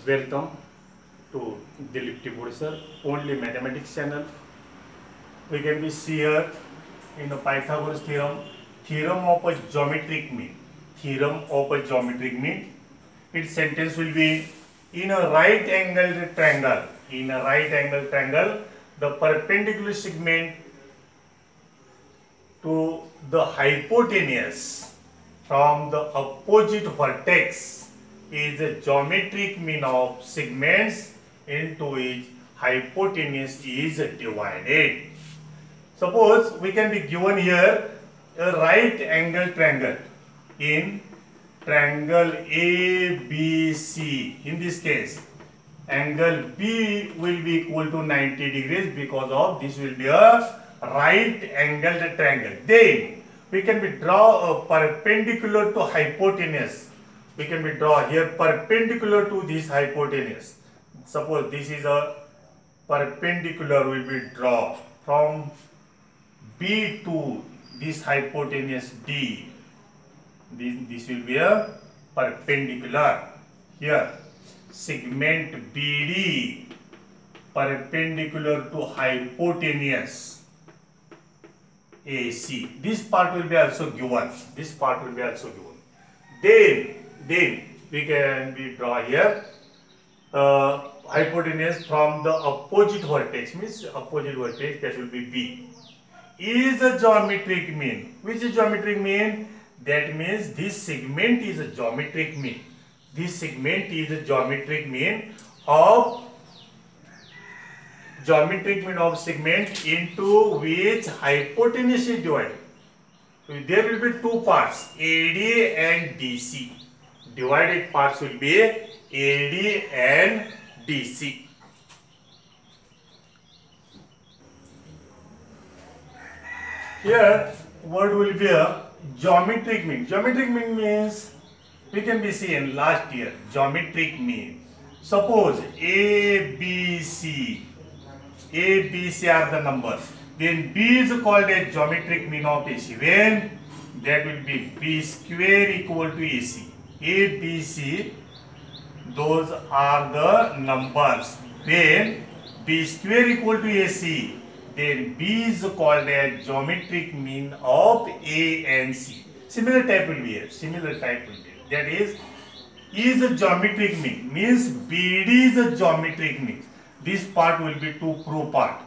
Welcome to Dilip Tripuri sir, only mathematics channel. We can be see here in the Pythagoras theorem, theorem of a geometric mean. Theorem of a geometric mean. Its sentence will be in a right angled triangle. In a right angled triangle, the perpendicular segment to the hypotenuse from the opposite vertex is the geometric mean of segments into which hypotenuse is divided. Suppose we can be given here a right angle triangle in triangle ABC. In this case, angle B will be equal to 90 degrees because of this will be a right angled triangle. Then we can be draw a perpendicular to hypotenuse. We can be draw here perpendicular to this hypotenuse. Suppose this is a perpendicular will be draw from B to this hypotenuse D. This will be a perpendicular. Here segment BD perpendicular to hypotenuse AC. This part will be also given. This part will be also given. Then we can be draw here hypotenuse from the opposite vertex, means opposite vertex, that will be B. Is a geometric mean. Which is geometric mean? That means this segment is a geometric mean. This segment is a geometric mean of segment into which hypotenuse is divided. There will be two parts, AD and DC. Divided parts will be AD and DC. Here word will be a geometric mean. Geometric mean means we can be seen last year. Geometric mean. Suppose ABC are the numbers. Then B is called a geometric mean of AC. When that will be B square equal to AC. ABC, those are the numbers. When B square equal to AC, then B is called a geometric mean of A and C. Similar type will be here. Similar type will be here. That is a geometric mean. Means BD is a geometric mean. This part will be to prove part.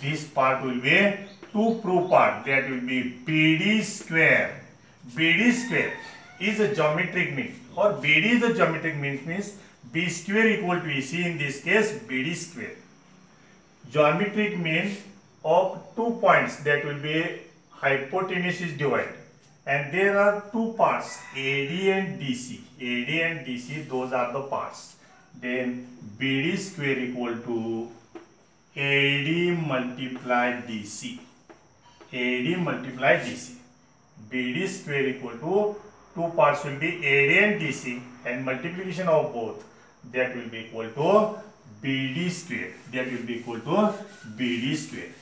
This part will be to prove part. That will be BD square. BD square is a geometric mean. Or BD is a geometric mean means B square equal to AC. In this case, BD square. Geometric mean of 2 points, that will be hypotenuse is divided, and there are two parts, AD and DC. AD and DC, those are the parts. Then BD square equal to AD multiplied DC. AD multiplied DC. BD square equal to two parts will be AD and DC, and multiplication of both, that will be equal to BD square. That will be equal to BD square.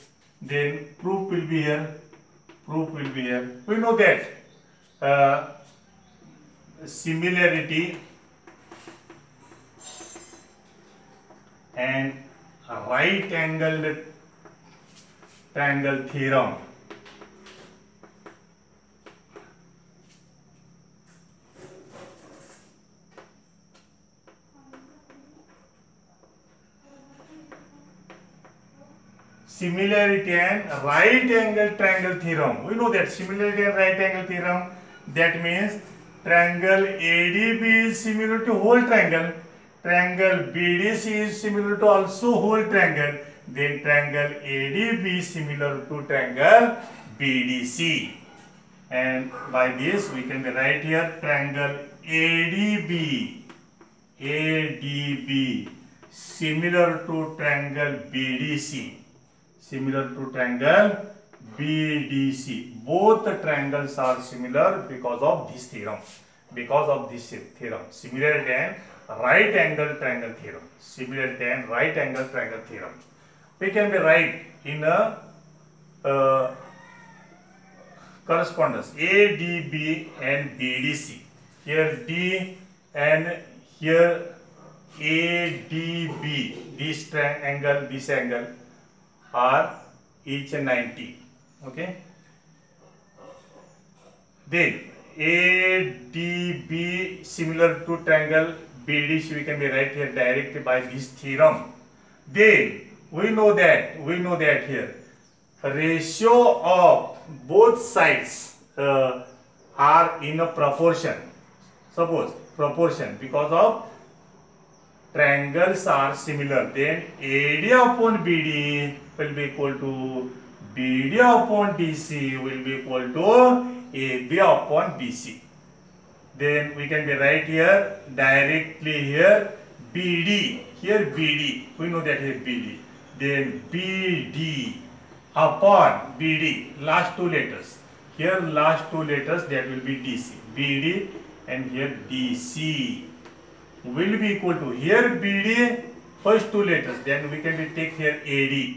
Then proof will be here. Proof will be here. We know that similarity and right angled triangle theorem similarity and right angle triangle theorem. We know that similarity and right angle theorem, that means triangle ADB is similar to whole triangle. Triangle BDC is similar to also whole triangle. Then triangle ADB is similar to triangle BDC. And by this we can write here triangle ADB similar to triangle BDC. Similar to triangle BDC. Both the triangles are similar because of this theorem. Because of this theorem. Similarity and right angle triangle theorem. Similarity and right angle triangle theorem. We can be write in a correspondence ADB and BDC. Here D and here ADB, this angle are each 90. Okay. Then ADB similar to triangle BDC, we can be right here directly by this theorem. Then we know that here ratio of both sides are in a proportion. Suppose proportion, because of triangles are similar, then AD upon BD will be equal to BD upon DC will be equal to AB upon BC. Then we can be right here directly here BD, here BD, we know that here BD, then BD upon BD, last two letters, here last two letters, that will be DC, BD, and here DC will be equal to here BD first two letters, then we can take here AD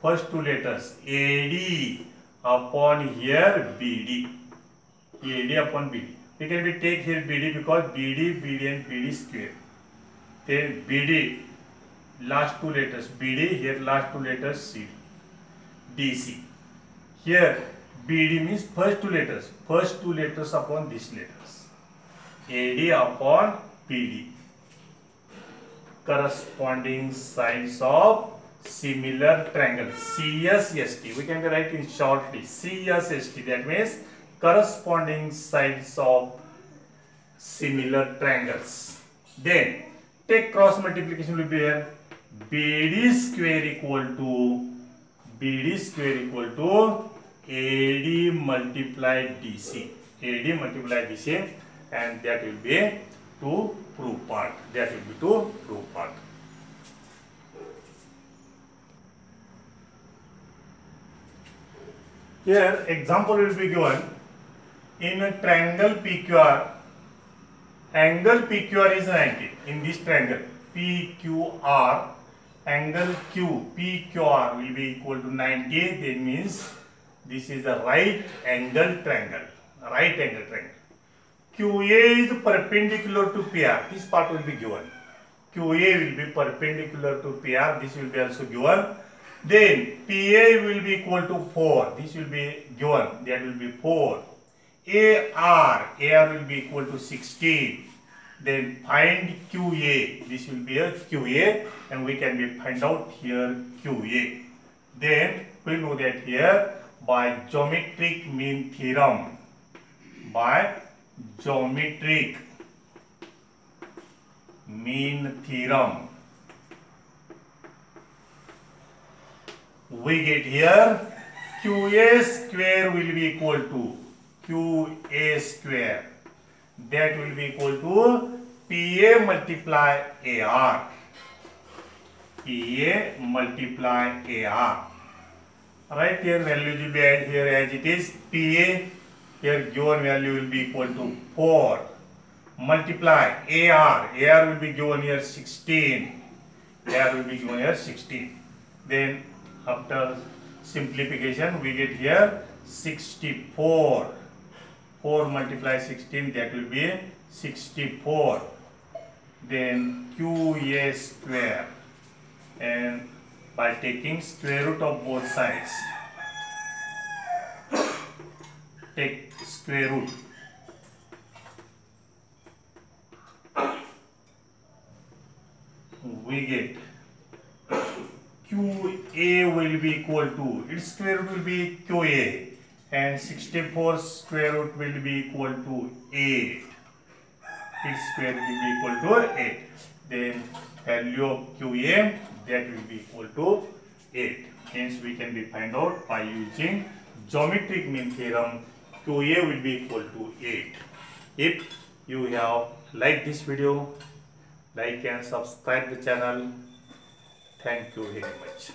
first two letters, AD upon here BD, AD upon BD. We can take here BD because BD and BD square. Then BD last two letters BD, here last two letters C, DC. Here BD means first two letters upon these letters, AD upon BD. Corresponding sides of similar triangle, CSST. We can write in shortly CSST. That means corresponding sides of similar triangles. Then take cross multiplication will be here. BD square equal to AD multiplied DC. AD multiplied DC, and that will be to prove part. Here example will be given. In a triangle PQR, angle PQR is 90. In this triangle PQR, angle PQR will be equal to 90. That means this is a right angle triangle. QA is perpendicular to PR. This part will be given. QA will be perpendicular to PR. This will be also given. Then PA will be equal to 4. This will be given. That will be 4. AR will be equal to 16. Then find QA. This will be a QA, and we can be find out here QA. Then we know that here by geometric mean theorem. We get here QA square will be equal to QA square. That will be equal to PA multiply AR. Right, here value will be added here as it is. PA here given value will be equal to 4. Multiply AR will be given here 16. Then after simplification we get here 64. 4 multiply 16, that will be 64. Then QA square, and by taking square root of both sides, take square root. We get QA will be equal to, its square root will be QA, and 64 square root will be equal to 8. Its square will be equal to 8. Then value of QA, that will be equal to 8. Hence we can be find out by using geometric mean theorem. QA will be equal to 8. If you have liked this video, like and subscribe the channel. Thank you very much.